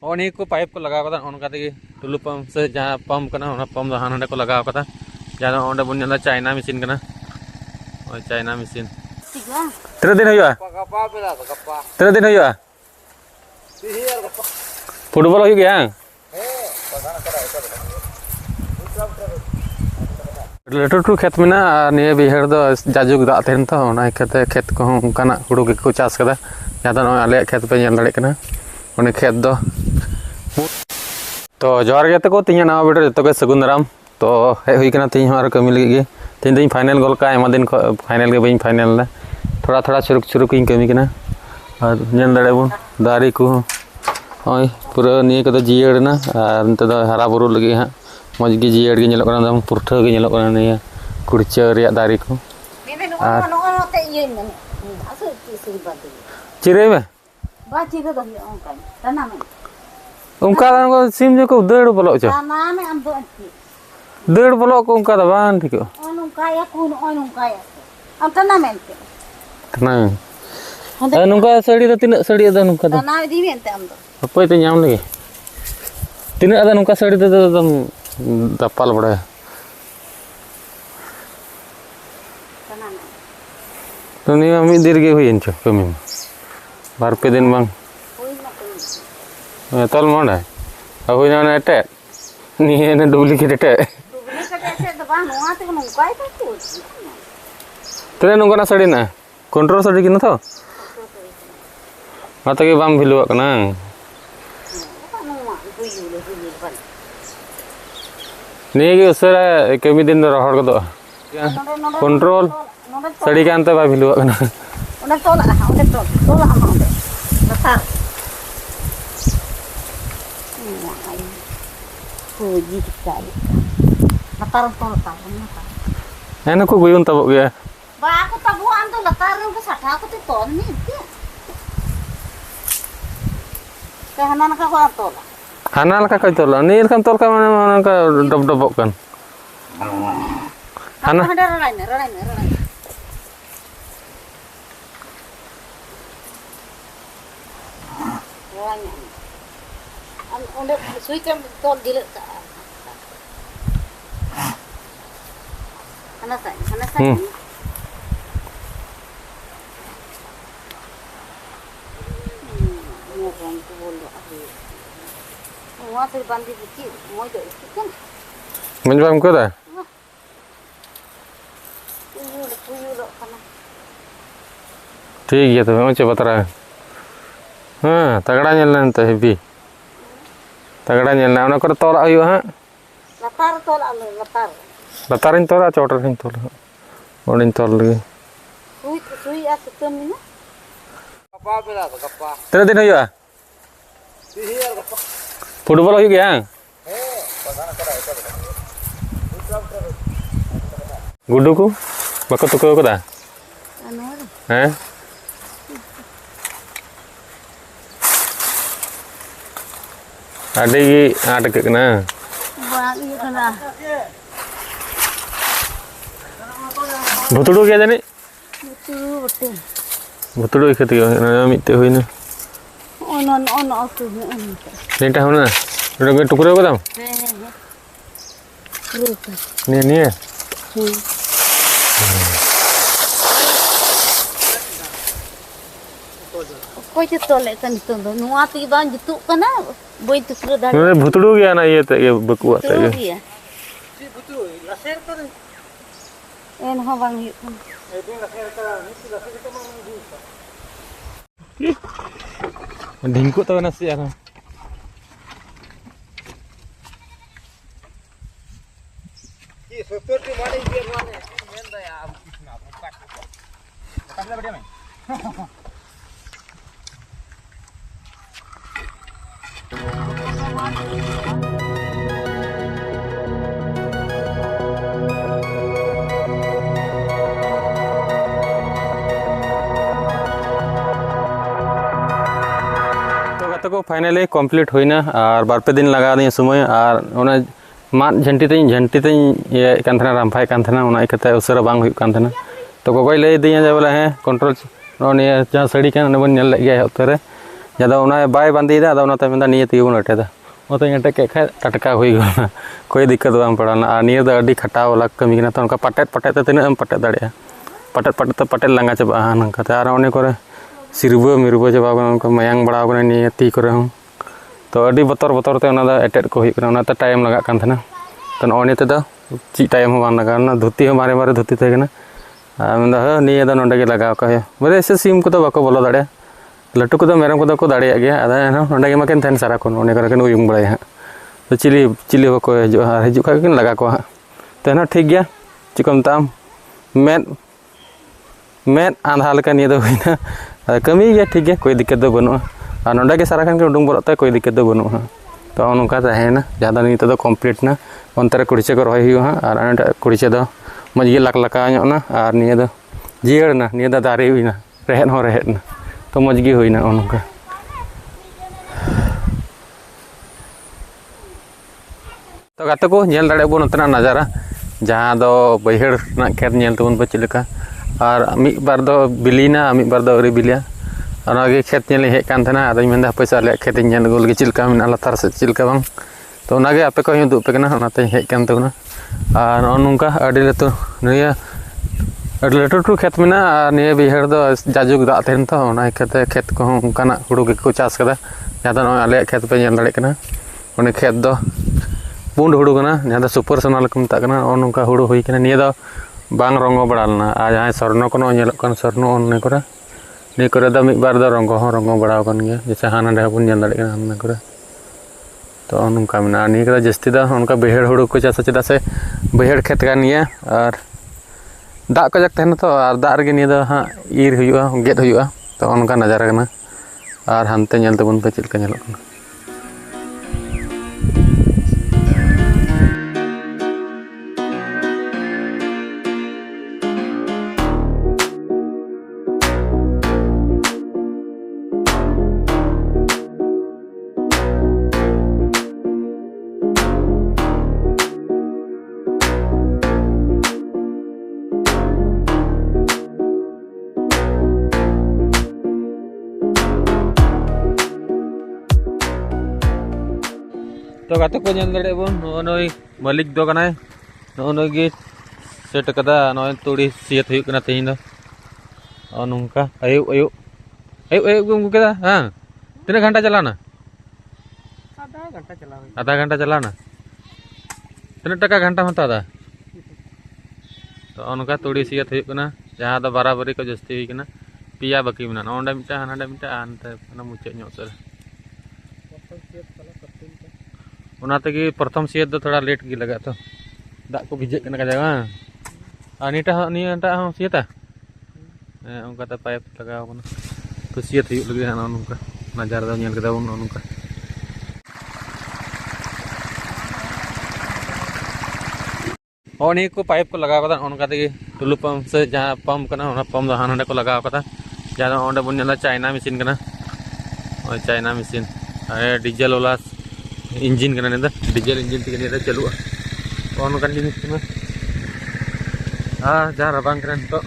और नहीं को पाइप को लगा टुलू पंप से जहाँ पंप पंप हाँ को लगा जहाँ बन चाइना मशीन चाइना मशीन तीन दिन हुआ तीन दिन हुआ फुटबॉल हो गया लटू लटू खेत में निये बिहार जाजुक दाग तहन तो खेत को हुड़ू को चाष कर जहाँ आले खेत पे दाड़े उन्हें खेत दो तो जोहार गे तको तीन नवा वीडियो जो सगुन दाराम तो हेना तीन और कमी लगे तीन दिन फाइनल गोल का एम दिन फाइनल के बी फाइनल थोड़ा थोड़ा चुरुक चुरुक कमी और नल दाड़ेबन दारे को पूरा निये को जियड़ना और नते हरा बुरु लगे हाँ मज गे जियड़ गे पुरठा गे निये कुड़चा दारे को चिरे में उनका सिम जो को दड़ बोलो चो दड़ बोलो को उनका बान ठीक नुका साड़ी तो तीन साड़ी दो नुका दो अपोय तो नाम लगे तीन अदा नुका साड़ी तो एकदम दपाल बड़ा तो नहीं मिद दिन गे हुई चो कमी बार पे दिन बांग तल मंडा हुईना एटे नहीं डुप्लीकेट एटे तीन नुका साड़ी ना कंट्रोल साड़ी की ना तो के बाम भिलुआ कना नहीं गे उसरा कमी दिन रहा को कंट्रोल साड़ी के अंत बा भिलुआ कना को गुयुन तब गया हाना लका को तोला नी लका तोल का माने का डब डबक कन हाना ओंडे सुई के तोल दिले हाना साई मंजबाम को ठीक है तो चे बतरा हाँ तगड़ा नलना तो हेवी तगड़ा नलना उना को तोला हुआ हाँ लतार तोला चोटर तोला और तोल लगे तीन दिन हुआ फुटबॉल हो गया गुड्डू को बाको तुको को हैं आडे आट के भुतड़ू गया जाने भुतड़ू खेती मिट्टे हुई ना नीटा होना रे टुकरे को दाम नहीं नहीं कोई तो तोले तन तो नुआ ती बान जितु कना बोई टुकरे दारे भुतड़ू गया ना ये बकुआ ते ये भुतड़ू लसेर कर एन हो बांग ए दिन लसेर कर नी लसेर तो मांग ढिंको तो नसी यार ये सोतर की माने ये माने मेन दा यार कितना काट ले बढ़िया में को फाइनली कंप्लीट होना और बार पे दिन लगा दी समय और माद झंटी ये रामफाई इकते उसरा बांग तो कोई लई दी बोले हें कंट्रोल जहाँ साड़ी बन गया उत्तर ज़्यादा उन्हें बाय बंदी दा उन्हें मेरा निये तीबन अटेदा वो अटे के खाए टटका हुई गना कोई दिक्कत बांग पड़ाना और निये दा अड्डी खटा वाला कमी कना तो उनका पटेट पटेट तीन पटेट दाड़े पटेट पटेट तो पटेट लंगा चाबा नंकाते और उन्हें करे सिरबो मिरबो चाबा उनका मयांग बड़ा निये ती करे हूँ तो अड्डी बतर बतर ते एटेट को हुई टाइम लगा कान थे तो नॉने तो ची टाइम हो लगा धुती हो मारे मारे धुती थे निये दा नोंडे लगा बोले ऐसे सीम को बाको बोलो दाड़े लटू को मेरम को दाड़े गया नोंडे माकिन तहन सारा को उन उयुंग बड़े हाँ तो चिली चिली बाको हजू खा लगा को हाँ तो ठीक गया चिको मताम मेद मेद आधा लेका निये दो हुईना कमी गया ठीक गया कोई दिक्कत दो बनूआ और नोंडे के सारा खान के उडूंग बड़ते कोई दिक्कत दो बनूआ हाँ तो नौका तहना जहाँ नित कमप्लीट ना अंतरे कुड़ीचे को रही हुआ और कुड़ीचे दो मजे लाक लकाना और निये जीड़ना निये दारे हुईना रेहद हो रेहदना तो मजगी हुईना नौका तो गाते को नेल दाड़े बन उतना नजारा जहाँ दो बैहड़ खेत नेल तबन पे चलका और मिद बार दो बिलीना मिद बार दो अरी बिलिया और खेत नेल हेकान थे अद मैं पैसा ले खेत नेल गोल चिलका में लातार से चिलका बांग तो उनागे आपे को दुप पे हेकान तबना और नौका अड़ी लतु निया लटू खेत में निये बैहड़ दो जाजुग दा तहन तो खेते खेत को उनका हुड़ू को चाष कदा जहाँ दो आले खेत पे नेल दाड़े कना उन खेत दो पुंड हुड़ू कना जहाँ सुपर सोनाल को मता नौका हुड़ू हुई कना निये दो बांग रंगो बड़ा लेना और जहाँ स्वर्णो को नेलों स्वर्णो उन करे नहीं करे दो मिद बार दो रंगो बड़ा गया जैसे हाँ ना बन नेल दाड़े हाँ करे तो नौका में नहीं जस्ती दो उनका बैहड़ हुड़ू को चाषा चेदा से बैहड़ खेत का निये और दा को जक तहना तो और दा रगे निये दो हाँ ईर हुआ गेद हुआ तो उनका नजारा कना और हानते नेल तबन पे चिलका नेलों कना तो गाते को नेल दाड़े बन नई मालिक दो कनाय नई सेट कदा नई तुड़ी सियत हुई कना तेहिं दो नौका आयु आयु आयु आयु गम केदा हाँ तीना घंटा चलाना आधा घंटा चलाना तीना टका घंटा हता दा तो नौका तुड़ी सियत हुई कना जहाँ दो बराबरी को जस्ती हुई कना पिया बाकी मेना ओंडे मिटा हानाडे मिटा आनते मुचाद ᱧᱚᱜ सर प्रथम सियत दो थोड़ा लेट की लगा तो दाग को भिजे कना जगह और नीटा सियता उनका पाइप लगा तो सियत लगे हाँ नौका नजारा नेल केदा बन नौका और नहीं को पाइप को लगा उनका टुलू पंप से जहाँ पंप करना पंप हाँ ना को लगा जहाँ अंडे बन नेला चाइना मशीन करना चाइना मशीन डीजल वाला इंजिन करना डीजल इंजिन तक चलुआ तो जिनिस हाँ जहाँ रबांग तो